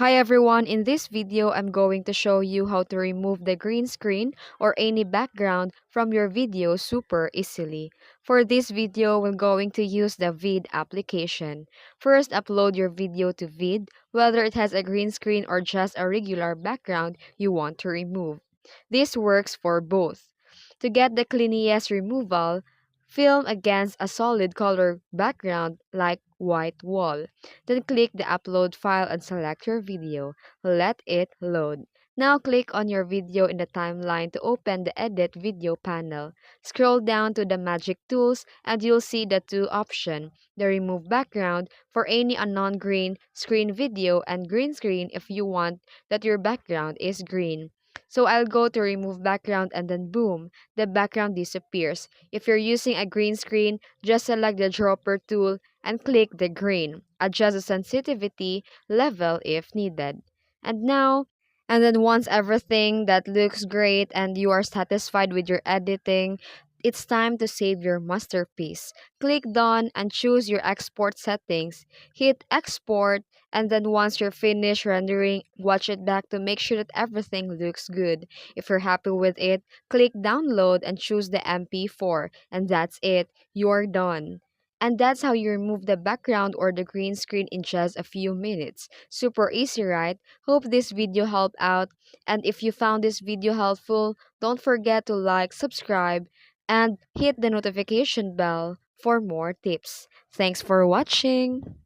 Hi everyone, in this video I'm going to show you how to remove the green screen or any background from your video super easily. For this video, we're going to use the VEED application. First, upload your video to VEED, whether it has a green screen or just a regular background you want to remove. This works for both. To get the cleanest removal, film against a solid color background like white wall. Then click the upload file and select your video. Let it load. Now click on your video in the timeline to open the edit video panel. Scroll down to the magic tools and you'll see the two options, the remove background for any non-green screen video and green screen if you want that your background is green. So I'll go to remove background and then boom, the background disappears. If you're using a green screen, just select the dropper tool and click the green. Adjust the sensitivity level if needed. And now, and then once everything that looks great and you are satisfied with your editing, it's time to save your masterpiece. Click done and choose your export settings. Hit export and then once you're finished rendering, watch it back to make sure that everything looks good. If you're happy with it, click download and choose the MP4 and that's it. You're done. And that's how you remove the background or the green screen in just a few minutes. Super easy, right? Hope this video helped out. And if you found this video helpful, don't forget to like, subscribe, and hit the notification bell for more tips. Thanks for watching.